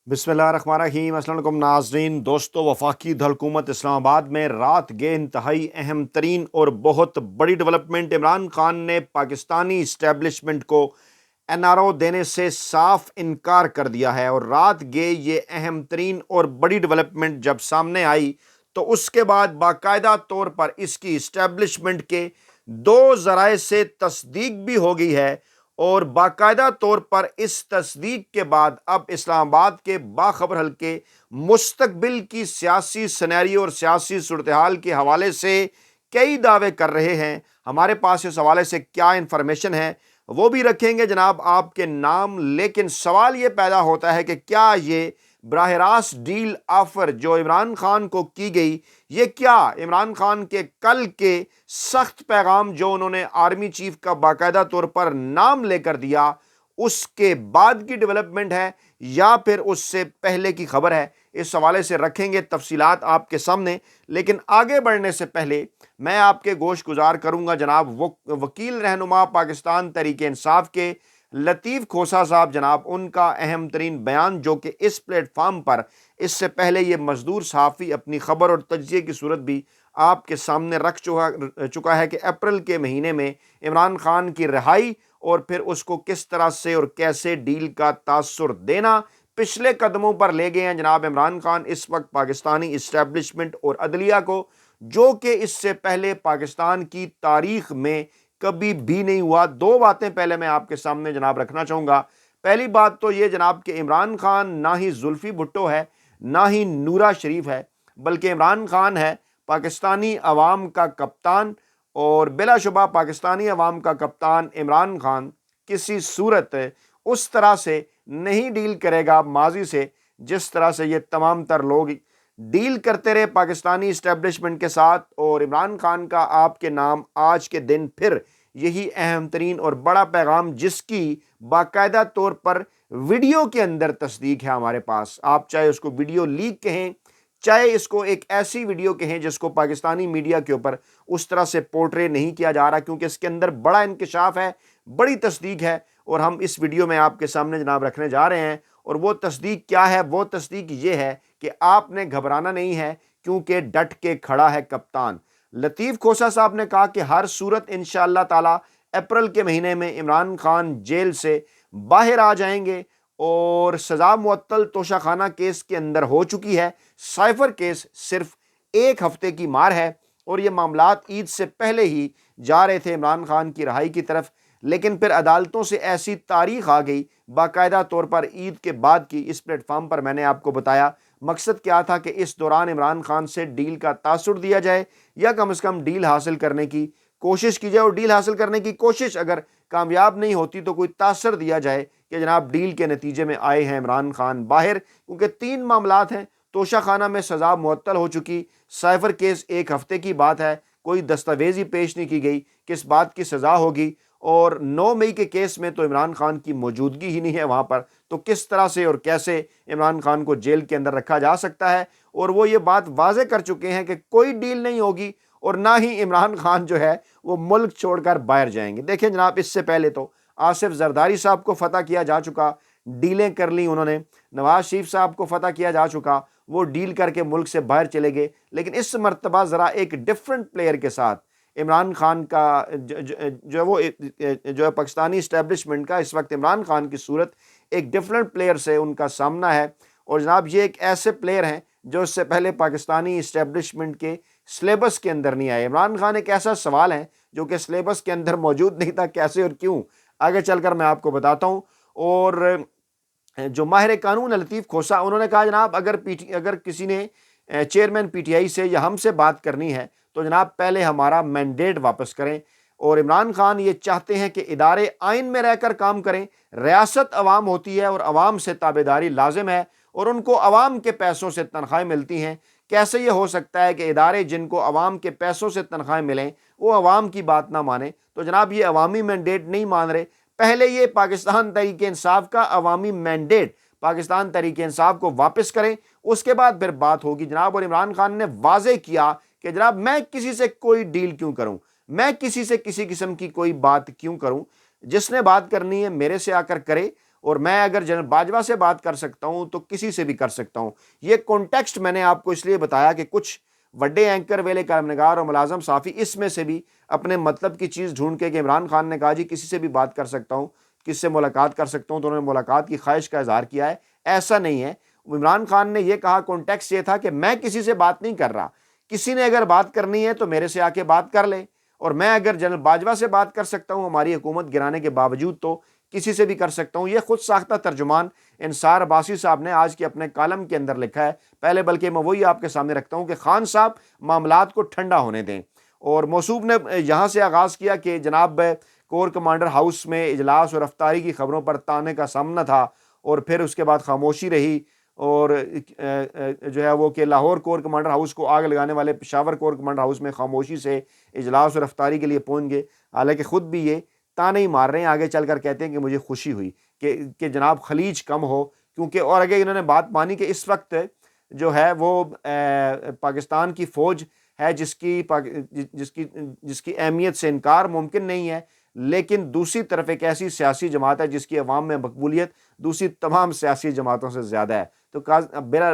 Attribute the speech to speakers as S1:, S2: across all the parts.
S1: बिस्मिल्लाहिर्रहमानिर्रहीम। अस्सलाम वालेकुम नाज़रीन। दोस्तों, वफाकी हुकूमत इस्लामाबाद में रात के इंतहाई अहम तरीन और बहुत बड़ी डेवलपमेंट। इमरान खान ने पाकिस्तानी इस्टेब्लिशमेंट को एनआरओ देने से साफ इनकार कर दिया है और रात गे ये अहम तरीन और बड़ी डेवलपमेंट जब सामने आई तो उसके बाद बाकायदा तौर पर इसकी इस्टेब्लिशमेंट के दो ज़राए से तस्दीक भी हो गई है और बाकायदा तौर पर इस तस्दीक के बाद अब इस्लामाबाद के बाखबर हल्के मुस्तकबिल की सियासी सिनेरियो और सियासी सूरत हाल के हवाले से कई दावे कर रहे हैं। हमारे पास इस हवाले से क्या इंफॉर्मेशन है वो भी रखेंगे जनाब आपके नाम। लेकिन सवाल ये पैदा होता है कि क्या ये बराह रास्त डील ऑफर जो इमरान खान को की गई, ये क्या इमरान खान के कल के सख्त पैगाम जो उन्होंने आर्मी चीफ का बाकायदा तौर पर नाम लेकर दिया उसके बाद की डेवलपमेंट है या फिर उससे पहले की खबर है? इस हवाले से रखेंगे तफसीलात आपके सामने। लेकिन आगे बढ़ने से पहले मैं आपके गोश गुजार करूंगा जनाब वकील रहनुमा पाकिस्तान तहरीक इंसाफ के लतीफ़ खोसा साहब, जनाब उनका अहम तरीन बयान जो कि इस प्लेटफार्म पर इससे पहले ये मजदूर सहाफ़ी अपनी खबर और तज्जिए की सूरत भी आपके सामने रख चुका है कि अप्रैल के महीने में इमरान खान की रिहाई और फिर उसको किस तरह से और कैसे डील का तासुर देना पिछले कदमों पर ले गए हैं जनाब इमरान खान इस वक्त पाकिस्तानी इस्टेब्लिशमेंट और अदलिया को, जो कि इससे पहले पाकिस्तान की तारीख में कभी भी नहीं हुआ। दो बातें पहले मैं आपके सामने जनाब रखना चाहूँगा। पहली बात तो ये जनाब कि इमरान खान ना ही जुल्फी भुट्टो है ना ही नूरा शरीफ है, बल्कि इमरान खान है पाकिस्तानी अवाम का कप्तान। और बिलाशुबा पाकिस्तानी अवाम का कप्तान इमरान खान किसी सूरत उस तरह से नहीं डील करेगा माजी से जिस तरह से ये तमाम तर लोग डील करते रहे पाकिस्तानी इस्टेब्लिशमेंट के साथ। और इमरान खान का आपके नाम आज के दिन फिर यही अहम तरीन और बड़ा पैगाम जिसकी बाकायदा तौर पर वीडियो के अंदर तस्दीक है हमारे पास। आप चाहे उसको वीडियो लीक कहें, चाहे इसको एक ऐसी वीडियो कहें जिसको पाकिस्तानी मीडिया के ऊपर उस तरह से पोर्ट्रे नहीं किया जा रहा, क्योंकि इसके अंदर बड़ा इंकशाफ है, बड़ी तस्दीक है और हम इस वीडियो में आपके सामने जनाब रखने जा रहे हैं। और वो तस्दीक क्या है? वो तस्दीक ये है कि आपने घबराना नहीं है क्योंकि डट के खड़ा है कप्तान। लतीफ़ खोसा साहब ने कहा कि हर सूरत इंशाअल्लाह ताला अप्रैल के महीने में इमरान खान जेल से बाहर आ जाएंगे और सज़ा मुअत्तल तोशाखाना केस के अंदर हो चुकी है। साइफर केस सिर्फ एक हफ्ते की मार है और ये मामलात ईद से पहले ही जा रहे थे इमरान खान की रहाई की तरफ, लेकिन फिर अदालतों से ऐसी तारीख आ गई बाकायदा तौर पर ईद के बाद की। इस प्लेटफार्म पर मैंने आपको बताया मकसद क्या था कि इस दौरान इमरान खान से डील का तासुर दिया जाए या कम से कम डील हासिल करने की कोशिश की जाए, और डील हासिल करने की कोशिश अगर कामयाब नहीं होती तो कोई तासर दिया जाए कि जनाब डील के नतीजे में आए हैं इमरान खान बाहर। क्योंकि तीन मामलात हैं, तोशाखाना में सज़ा मुअत्तल हो चुकी, साइफर केस एक हफ्ते की बात है, कोई दस्तावेज ही पेश नहीं की गई किस बात की सज़ा होगी, और 9 मई के केस में तो इमरान खान की मौजूदगी ही नहीं है वहाँ पर, तो किस तरह से और कैसे इमरान खान को जेल के अंदर रखा जा सकता है। और वो ये बात वाजे कर चुके हैं कि कोई डील नहीं होगी और ना ही इमरान खान जो है वो मुल्क छोड़कर बाहर जाएंगे। देखिए जनाब, इससे पहले तो आसिफ जरदारी साहब को फतह किया जा चुका, डीलें कर ली उन्होंने, नवाज शरीफ साहब को फतह किया जा चुका, वो डील करके मुल्क से बाहर चले गए। लेकिन इस मर्तबा ज़रा एक डिफरेंट प्लेयर के साथ इमरान खान का जो है पाकिस्तानी इस्टेब्लिशमेंट का इस वक्त इमरान खान की सूरत एक डिफरेंट प्लेयर से उनका सामना है। और जनाब ये एक ऐसे प्लेयर हैं जो इससे पहले पाकिस्तानी इस्टेब्लिशमेंट के सिलेबस के अंदर नहीं आए। इमरान खान एक ऐसा सवाल है जो कि सिलेबस के अंदर मौजूद नहीं था, कैसे और क्यों आगे चलकर मैं आपको बताता हूँ। और जो माहिर कानून लतीफ़ खोसा, उन्होंने कहा जनाब अगर किसी ने चेयरमैन पीटीआई से या हमसे बात करनी है तो जनाब पहले हमारा मैंडेट वापस करें। और इमरान खान ये चाहते हैं कि इदारे आइन में रहकर काम करें, रियासत अवाम होती है और अवाम से ताबेदारी लाजिम है और उनको अवाम के पैसों से तनख्वाहें मिलती हैं। कैसे ये हो सकता है कि इदारे जिनको अवाम के पैसों से तनख्वाहें मिलें वो अवाम की बात ना माने? तो जनाब ये अवामी मैंडेट नहीं मान रहे। पहले ये पाकिस्तान तहरीक इंसाफ का अवामी मैंडेट पाकिस्तान तहरीक इंसाफ को वापस करें, उसके बाद फिर बात होगी जनाब। और इमरान खान ने वाजे किया कि जनाब मैं किसी से कोई डील क्यों करूं, मैं किसी से किसी किस्म की कोई बात क्यों करूं, जिसने बात करनी है मेरे से आकर करे اور میں اگر جنرل باجوہ سے بات کر سکتا ہوں تو کسی سے بھی کر سکتا ہوں۔ یہ کانٹیکسٹ میں نے آپ کو اس لیے بتایا کہ کچھ بڑے اینکر ویلے کالم نگار اور ملازم صحافی اس میں سے بھی اپنے مطلب کی چیز ڈھونڈ کے کہ عمران خان نے کہا جی کسی سے بھی بات کر سکتا ہوں، کس سے ملاقات کر سکتا ہوں، تو انہوں نے ملاقات کی خواہش کا اظہار کیا ہے۔ ایسا نہیں ہے، عمران خان نے یہ کہا، کانٹیکسٹ یہ تھا کہ میں کسی سے بات نہیں کر رہا، کسی نے اگر بات کرنی ہے تو میرے سے آ کے بات کر لے، اور میں اگر جنرل باجوہ سے بات کر سکتا ہوں ہماری حکومت گرانے کے باوجود تو کسی سے بھی کر سکتا ہوں۔ یہ خود ساختہ ترجمان انصار عباسی صاحب نے آج کے اپنے کالم کے اندر لکھا ہے۔ پہلے بلکہ میں وہی آپ کے سامنے رکھتا ہوں کہ خان صاحب معاملات کو ٹھنڈا ہونے دیں۔ اور موصوف نے یہاں سے آغاز کیا کہ جناب کور کمانڈر ہاؤس میں اجلاس اور افطاری کی خبروں پر تانے کا سامنا تھا، اور پھر اس کے بعد خاموشی رہی، اور جو ہے وہ کہ لاہور کور کمانڈر ہاؤس کو آگ لگانے والے پشاور کور کمانڈر ہاؤس میں خاموشی سے اجلاس اور افطاری کے لیے پہنچ گئے، حالانکہ خود بھی یہ تانے ہی مار رہے ہیں۔ آگے چل کر کہتے ہیں کہ مجھے خوشی ہوئی کہ جناب خلیج کم ہو، کیونکہ اور آگے انہوں نے بات مانی کہ اس وقت جو ہے وہ پاکستان کی فوج ہے جس کی اہمیت سے انکار ممکن نہیں ہے، لیکن دوسری طرف ایک ایسی سیاسی جماعت ہے جس کی عوام میں مقبولیت دوسری تمام سیاسی جماعتوں سے زیادہ ہے۔ تو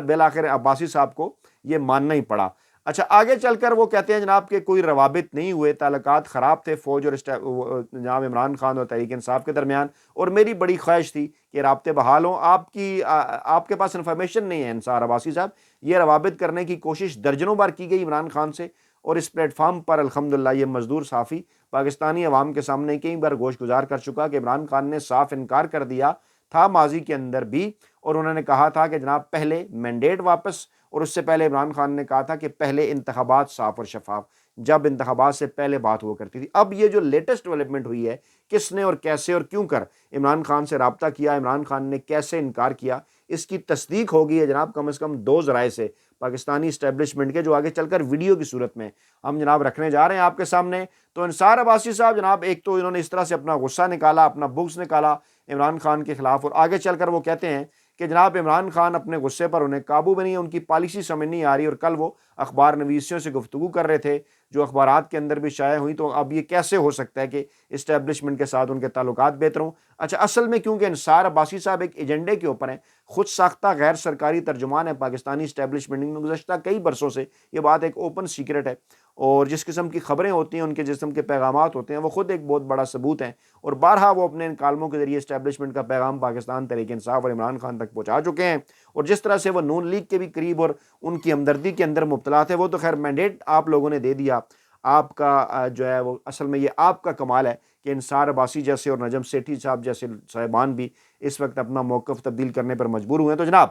S1: بالآخر عباسی صاحب کو یہ ماننا ہی پڑا۔ اچھا، آگے چل کر وہ کہتے ہیں جناب کہ کوئی روابط نہیں ہوئے، تعلقات خراب تھے فوج اور جناب عمران خان اور تحریک انصاف کے درمیان، اور میری بڑی خواہش تھی کہ رابطے بحال ہوں۔ آپ کے پاس انفارمیشن نہیں ہے انصار عباسی صاحب، یہ روابط کرنے کی کوشش درجنوں بار کی گئی عمران خان سے، اور اس پلیٹ فارم پر الحمدللہ یہ مزدور صحافی پاکستانی عوام کے سامنے کئی بار گوش گزار کر چکا کہ عمران خان نے صاف انکار کر دیا تھا ماضی کے اندر بھی، اور انہوں نے کہا تھا کہ جناب پہلے مینڈیٹ واپس، اور اس سے پہلے عمران خان نے کہا تھا کہ پہلے انتخابات صاف اور شفاف، جب انتخابات سے پہلے بات ہوا کرتی تھی۔ اب یہ جو لیٹسٹ ڈیولپمنٹ ہوئی ہے، کس نے اور کیسے اور کیوں کر عمران خان سے رابطہ کیا، عمران خان نے کیسے انکار کیا، اس کی تصدیق ہوگی ہے جناب کم از کم دو ذرائع سے پاکستانی اسٹیبلشمنٹ کے، جو آگے چل کر ویڈیو کی صورت میں ہم جناب رکھنے جا رہے ہیں آپ کے سامنے۔ تو انصار عباسی صاحب جناب ایک تو انہوں نے اس طرح سے اپنا غصہ نکالا، اپنا بغض نکالا عمران خان کے خلاف، اور آگے چل کر وہ کہتے ہیں کہ جناب عمران خان اپنے غصے پر انہیں قابو میں نہیں ہے، ان کی پالیسی سمجھ نہیں آ رہی، اور کل وہ اخبار نویسیوں سے گفتگو کر رہے تھے جو اخبارات کے اندر بھی شائع ہوئی، تو اب یہ کیسے ہو سکتا ہے کہ اسٹیبلشمنٹ کے ساتھ ان کے تعلقات بہتر ہوں۔ اچھا، اصل میں کیونکہ انصار عباسی صاحب ایک ایجنڈے کے اوپر ہیں، خود ساختہ غیر سرکاری ترجمان ہے پاکستانی اسٹیبلشمنٹ میں، گزشتہ کئی برسوں سے یہ بات ایک اوپن سیکرٹ ہے، اور جس قسم کی خبریں ہوتی ہیں، ان کے جسم کے پیغامات ہوتے ہیں، وہ خود ایک بہت بڑا ثبوت ہیں، اور بارہا وہ اپنے ان کالموں کے ذریعے اسٹیبلشمنٹ کا پیغام پاکستان تحریک انصاف اور عمران خان تک پہنچا چکے ہیں۔ اور جس طرح سے وہ نون لیگ کے بھی قریب اور ان کی ہمدردی کے اندر مبتلا تھے، وہ تو خیر مینڈیٹ آپ لوگوں نے دے دیا، آپ کا جو ہے وہ اصل میں یہ آپ کا کمال ہے کہ انصار عباسی جیسے اور نجم سیٹھی صاحب جیسے صاحبان بھی اس وقت اپنا موقف تبدیل کرنے پر مجبور ہوئے ہیں۔ تو جناب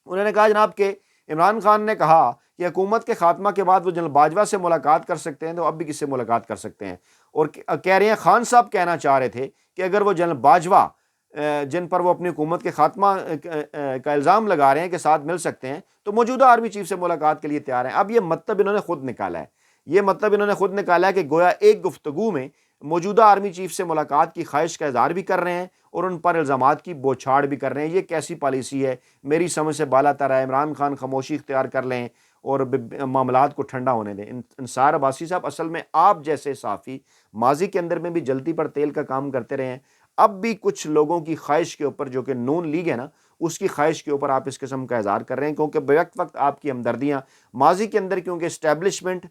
S1: انہوں نے کہا جناب کہ عمران خان نے کہا کہ حکومت کے خاتمہ کے بعد وہ جنرل باجوہ سے ملاقات کر سکتے ہیں، تو اب بھی کس سے ملاقات کر سکتے ہیں، اور کہہ رہے ہیں خان صاحب کہنا چاہ رہے تھے کہ اگر وہ جنرل باجوہ جن پر وہ اپنی حکومت کے خاتمہ کا الزام لگا رہے ہیں کہ ساتھ مل سکتے ہیں، تو موجودہ آرمی چیف سے ملاقات کے لیے تیار ہیں۔ اب یہ مطلب انہوں نے خود نکالا ہے، کہ گویا ایک گفتگو میں موجودہ آرمی چیف سے ملاقات کی خواہش کا اظہار بھی کر رہے ہیں اور ان پر الزامات کی بوچھاڑ بھی کر رہے ہیں۔ یہ کیسی پالیسی ہے، میری سمجھ سے بالا تر ہے۔ عمران خان خاموشی اختیار کر لیں اور معاملات کو ٹھنڈا ہونے دیں۔ انصار عباسی صاحب، اصل میں آپ جیسے صحافی ماضی کے اندر میں بھی جلتی پر تیل کا کام کرتے رہے ہیں، اب بھی کچھ لوگوں کی خواہش کے اوپر، جو کہ نون لیگ ہے نا، اس کی خواہش کے اوپر آپ اس قسم کا اظہار کر رہے ہیں، کیونکہ بیک وقت آپ کی ہمدردیاں ماضی کے اندر، کیونکہ اسٹیبلشمنٹ،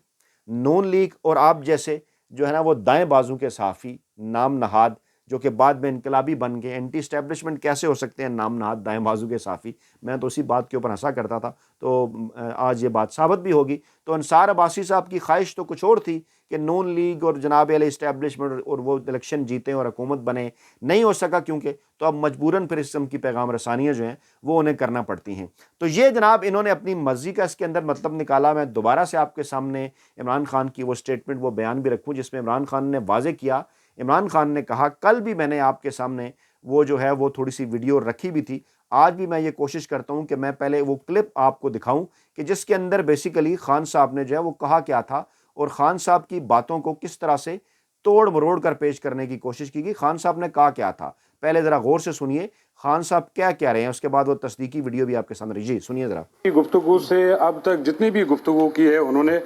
S1: نون لیگ اور آپ جیسے جو ہے نا وہ دائیں بازو کے صحافی نام نہاد، جو کہ بعد میں انقلابی بن گئے، اینٹی اسٹیبلشمنٹ کیسے ہو سکتے ہیں نام نہاد دائیں بازو کے صحافی، میں تو اسی بات کے اوپر ہنسا کرتا تھا، تو آج یہ بات ثابت بھی ہوگی۔ تو انصار عباسی صاحب کی خواہش تو کچھ اور تھی کہ نون لیگ اور جناب علیہ اسٹیبلشمنٹ اور وہ الیکشن جیتیں اور حکومت بنے، نہیں ہو سکا کیونکہ، تو اب مجبوراً پھر اس قسم کی پیغام رسانیاں جو ہیں وہ انہیں کرنا پڑتی ہیں۔ تو یہ جناب انہوں نے اپنی مرضی کا اس کے اندر مطلب نکالا۔ میں دوبارہ سے آپ کے سامنے عمران خان کی وہ سٹیٹمنٹ، وہ بیان بھی رکھوں جس میں عمران خان نے واضح کیا، عمران خان نے کہا، کل بھی میں نے آپ کے سامنے وہ جو ہے وہ تھوڑی سی ویڈیو رکھی بھی تھی، آج بھی میں یہ کوشش کرتا ہوں کہ میں پہلے وہ کلپ آپ کو دکھاؤں کہ جس کے اندر بیسیکلی خان صاحب نے جو ہے وہ کہا کیا تھا، اور خان صاحب کی باتوں کو کس طرح سے توڑ مروڑ کر پیش کرنے کی کوشش کی گئی۔ خان صاحب نے کہا کیا تھا، پہلے ذرا غور سے سنیے خان صاحب کیا کہہ رہے ہیں، اس کے بعد وہ تصدیقی ویڈیو بھی آپ کے سامنے، جی سنیے ذرا۔
S2: گفتگو سے اب تک جتنی بھی گفتگو کی ہے انہوں نے،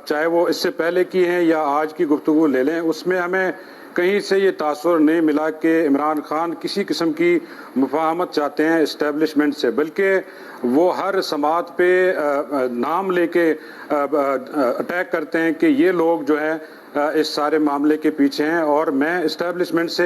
S2: چاہے وہ اس سے پہلے کی ہیں یا آج کی گفتگو لے لیں، اس میں ہمیں कहीं से ये तासुर नहीं मिला कि इमरान खान किसी किस्म की मुफाहमत चाहते हैं इस्टेब्लिशमेंट से, बल्कि वो हर समात पे नाम लेके अटैक करते हैं कि ये लोग जो है इस सारे मामले के पीछे हैं और मैं इस्टेब्लिशमेंट से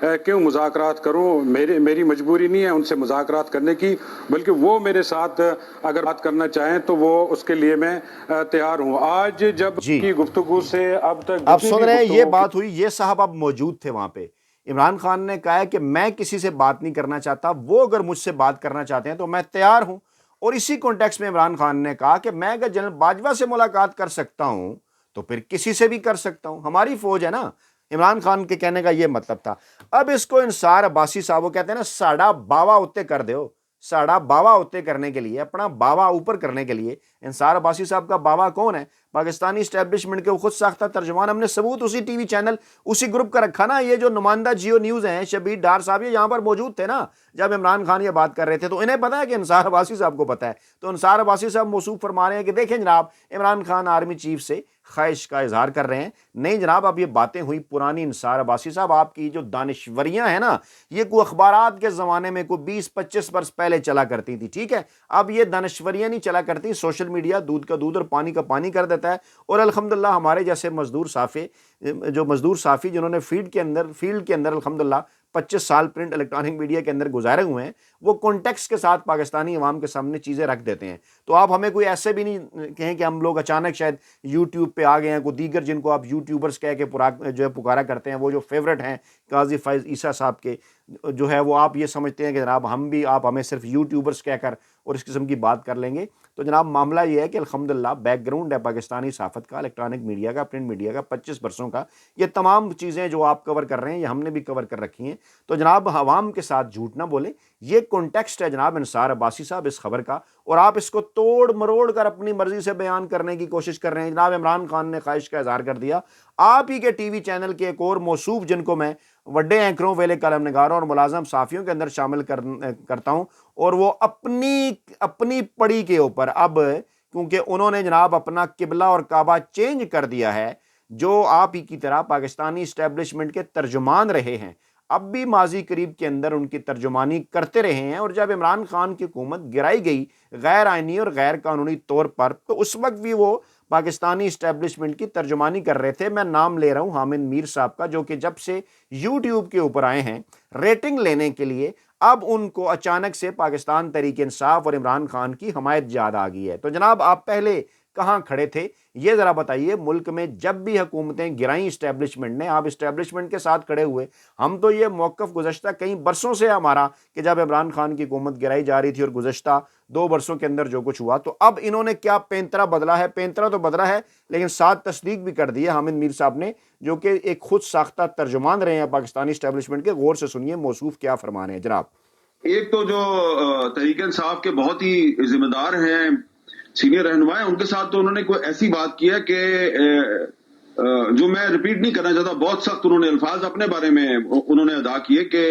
S2: क्यों मुज़ाकरात करूं, मेरी मजबूरी नहीं है उनसे मुज़ाकरात करने की, बल्कि वो मेरे साथ अगर बात करना चाहें तो वो उसके लिए मैं तैयार हूं। आज जब
S1: जी
S2: की गुफ्तगू से अब तक
S1: आप
S2: जितनी
S1: सुन
S2: भी
S1: रहे हैं, ये
S2: गुफ्तगू
S1: बात हुई, ये साहब अब मौजूद थे वहां पे। इमरान खान ने कहा है कि मैं किसी से बात नहीं करना चाहता, वो अगर मुझसे बात करना चाहते हैं तो मैं तैयार हूं। और इसी कॉन्टेक्स्ट में इमरान खान ने कहा कि मैं अगर जनरल बाजवा से मुलाकात कर सकता हूं तो फिर किसी से भी कर सकता हूं, हमारी फौज है ना। इमरान खान के कहने का ये मतलब था। अब इसको इंसार अब्बासी साहब वो कहते हैं ना, साड़ा बावा उत्ते कर दो, साड़ा बावा उत्ते करने के लिए, अपना बावा ऊपर करने के लिए। इंसार अब्बासी साहब का बावा कौन है? पाकिस्तानी स्टैब्लिशमेंट के वो खुद साख्ता तर्जुमान। हमने सबूत उसी टीवी चैनल, उसी ग्रुप का रखा ना। ये जो नुमाइंदा जियो न्यूज़ हैं, शबीर डार साहब, ये यहाँ पर मौजूद थे ना जब इमरान खान ये बात कर रहे थे, तो इन्हें पता है कि इंसार अब्बासी साहब को पता है। तो इंसार अब्बासी साहब मौसूफ फरमा रहे हैं कि देखें जनाब, इमरान खान आर्मी चीफ से ख्वाहिश का इजहार कर रहे हैं। नहीं जनाब, अब ये बातें हुई पुरानी। इंसार अब्बासी साहब, आपकी जो दानिश्वरियां हैं ना, ये कोई अखबारात के ज़माने में कोई 20-25 वर्ष पहले चला करती थी, ठीक है। अब ये दानिश्वरियां नहीं चला करती। सोशल मीडिया दूध का दूध और पानी का पानी कर देता है। और अल्हम्दुलिल्लाह हमारे जैसे मजदूर साफ़ी जिन्होंने फील्ड के अंदर अल्हम्दुलिल्लाह 25 साल प्रिंट इलेक्ट्रॉनिक मीडिया के अंदर गुजारे हुए हैं, वो कॉन्टेक्स्ट के साथ पाकिस्तानी अवाम के सामने चीज़ें रख देते हैं। तो आप हमें कोई ऐसे भी नहीं कहें कि हम लोग अचानक शायद यूट्यूब पे आ गए हैं। कोई दीगर जिनको आप यूट्यूबर्स कह के जो है पुकारा करते हैं, वो जो फेवरेट हैं काजी फैज़ ईसा साहब के, जो है वो आप ये समझते हैं कि जनाब हम भी, आप हमें सिर्फ यूट्यूबर्स कहकर और इस किस्म की बात कर लेंगे। तो जनाब मामला ये है कि अल्हम्दुलिल्लाह बैकग्राउंड है पाकिस्तानी सहाफ़त का, इलेक्ट्रॉनिक मीडिया का, प्रिंट मीडिया का 25 वर्षों का। ये तमाम चीज़ें जो आप कवर कर रहे हैं ये हमने भी कवर कर रखी हैं। तो जनाब अवाम के साथ झूठ ना बोले, ये कॉन्टेक्स्ट है जनाब इंसार अब्बासी साहब इस खबर का, और आप इसको तोड़ मरोड़ कर अपनी मर्जी से बयान करने की कोशिश कर रहे हैं। जनाब इमरान खान ने ख्वाहिश का इजहार कर दिया। आप ही के टीवी चैनल के एक और मौसूफ, जिनको मैं वड्डे एंकरों वेले कलमनगारों और मुलाजम साफ़ियों के अंदर शामिल करता हूँ, और वो अपनी पड़ी के ऊपर, अब क्योंकि उन्होंने जनाब अपना किबला और काबा चेंज कर दिया है, जो आप ही की तरह पाकिस्तानी इस्टेब्लिशमेंट के तर्जुमान रहे हैं, अब भी माजी करीब के अंदर उनकी तर्जुमानी करते रहे हैं। और जब इमरान खान की हुकूमत गिराई गई गैर आइनी और गैर कानूनी तौर पर, तो उस वक्त भी वो पाकिस्तानी इस्टेब्लिशमेंट की तर्जुमानी कर रहे थे। मैं नाम ले रहा हूँ हामिद मीर साहब का, जो कि जब से यूट्यूब के ऊपर आए हैं रेटिंग लेने के लिए, अब उनको अचानक से पाकिस्तान तहरीक इंसाफ और इमरान खान की हमायत याद आ गई है। तो जनाब आप पहले कहाँ खड़े थे, ये ज़रा बताइए। मुल्क में जब भी हुकूमतें गिराई इस्टेब्लिशमेंट ने, आप इस्टेब्लिशमेंट के साथ खड़े हुए। हम तो ये मौक़िफ़ गुज़श्ता कई बरसों से हमारा कि जब इमरान खान की हुकूमत गिराई जा रही थी और गुज़श्ता 2 बरसों के अंदर जो कुछ हुआ, तो अब इन्होंने क्या पेंतरा बदला है? पेंतरा तो बदला है, लेकिन साथ तस्दीक भी कर दी है हामिद मीर साहब ने, जो कि एक खुद साख्ता तर्जुमान रहे हैं पाकिस्तानी इस्टेब्लिशमेंट के। गौर से सुनिए मौसूफ क्या फरमा रहे हैं जनाब।
S3: एक तो जो तहरीक इंसाफ के बहुत ही जिम्मेदार हैं, सीनियर रहनुमा हैं, उनके साथ तो उन्होंने कोई ऐसी बात की है कि जो मैं रिपीट नहीं करना चाहता, बहुत सख्त उन्होंने अल्फाज अपने बारे में उन्होंने अदा किए कि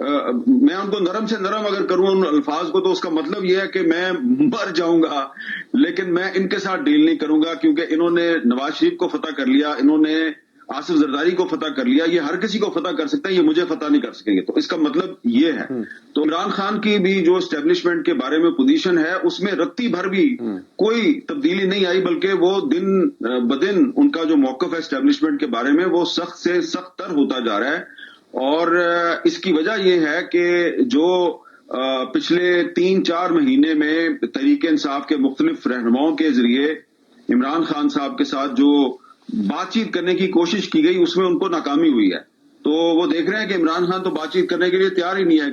S3: मैं उनको नरम से नरम अगर करूं उन अल्फाज को, तो उसका मतलब यह है कि मैं मर जाऊंगा, लेकिन मैं इनके साथ डील नहीं करूंगा, क्योंकि इन्होंने नवाज शरीफ को फतह कर लिया, इन्होंने आसिफ जरदारी को फतह कर लिया, ये हर किसी को फतह कर सकते हैं, ये मुझे फतह नहीं कर सकेंगे। तो इसका मतलब ये है। तो इमरान खान की भी जो एस्टेब्लिशमेंट के बारे में पोजीशन है, उसमें रत्ती भर भी कोई तब्दीली नहीं आई, बल्कि वो दिन ब दिन उनका जो मौक़िफ़ है एस्टेब्लिशमेंट के बारे में, वो सख्त से सख्त तर होता जा रहा है। और इसकी वजह यह है कि जो पिछले 3-4 महीने में तहरीक इंसाफ के मुख्तलिफ रहनुमाओं के जरिए इमरान खान साहब के साथ जो बातचीत करने की कोशिश की गई, उसमें उनको नाकामी हुई है। तो वो देख रहे हैं कि इमरान खान तो बातचीत करने के लिए तैयार ही नहीं है।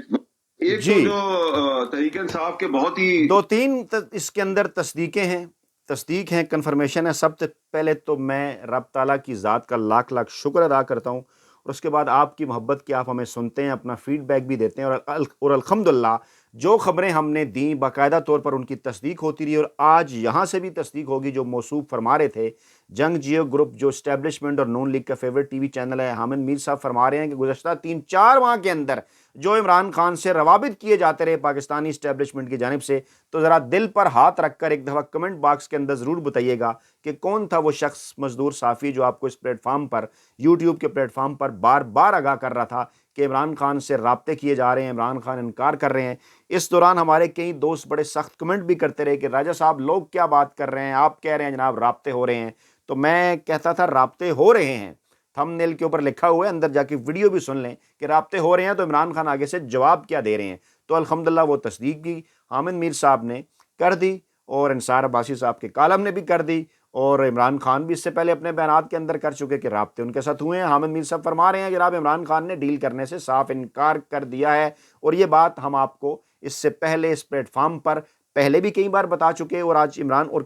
S3: एक तो जो तहरीक इंसाफ के बहुत ही
S1: 2-3 इसके अंदर तस्दीक हैं, कन्फर्मेशन है। सबसे पहले तो मैं रब ताला की ज़ात का लाख लाख शुक्र अदा करता हूँ, और उसके बाद आपकी मोहब्बत की, आप हमें सुनते हैं, अपना फीडबैक भी देते हैं, और अल्हम्दुलिल्लाह जो ख़बरें हमने दी बाकायदा तौर पर उनकी तस्दीक होती रही, और आज यहाँ से भी तस्दीक होगी। जो मौसूफ फरमा रहे थे जंग जियो ग्रुप, जो इस्टेब्लिशमेंट और नून लीग का फेवरेट टीवी चैनल है, हामिद मीर साहब फरमा रहे हैं कि गुज़श्ता 3-4 माह के अंदर جو عمران خان سے روابط کیے جاتے رہے پاکستانی اسٹیبلشمنٹ کی جانب سے، تو ذرا دل پر ہاتھ رکھ کر ایک دفعہ کمنٹ باکس کے اندر ضرور بتائیے گا کہ کون تھا وہ شخص مزدور صحافی جو آپ کو اس پلیٹ فارم پر، یوٹیوب کے پلیٹ فارم پر بار بار آگاہ کر رہا تھا کہ عمران خان سے رابطے کیے جا رہے ہیں، عمران خان انکار کر رہے ہیں۔ اس دوران ہمارے کئی دوست بڑے سخت کمنٹ بھی کرتے رہے کہ راجہ صاحب لوگ کیا بات کر رہے ہیں، آپ کہہ رہے ہیں جناب رابطے ہو رہے ہیں، تو میں کہتا تھا رابطے ہو رہے ہیں، تھم نیل کے اوپر لکھا ہوا ہے، اندر جا کے ویڈیو بھی سن لیں کہ رابطے ہو رہے ہیں، تو عمران خان آگے سے جواب کیا دے رہے ہیں۔ تو الحمدللہ وہ تصدیق بھی حامد میر صاحب نے کر دی، اور انصار عباسی صاحب کے کالم نے بھی کر دی، اور عمران خان بھی اس سے پہلے اپنے بیانات کے اندر کر چکے کہ رابطے ان کے ساتھ ہوئے ہیں۔ حامد میر صاحب فرما رہے ہیں کہ جناب عمران خان نے ڈیل کرنے سے صاف انکار کر دیا ہے، اور یہ بات ہم آپ کو اس سے پہلے اس پلیٹ فارم پر پہلے بھی کئی بار بتا چکے، اور آج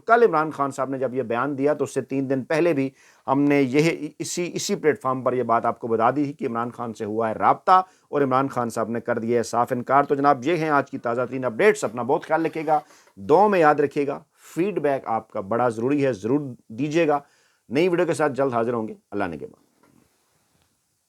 S1: کل عمران خان صاحب نے جب یہ بیان دیا تو اس سے 3 دن پہلے بھی ہم نے اسی پلیٹ فارم پر یہ بات آپ کو بتا دی کہ عمران خان سے ہوا ہے رابطہ، اور عمران خان صاحب نے کر دیا ہے صاف انکار۔ تو جناب یہ ہیں آج کی تازہ ترین اپڈیٹس، اپنا بہت خیال رکھیے گا، دعاؤں میں یاد رکھیے گا، فیڈ بیک آپ کا بڑا ضروری ہے، ضرور دیجیے گا۔ نئی ویڈیو کے ساتھ جلد حاضر ہوں گے، اللہ نے کے بعد۔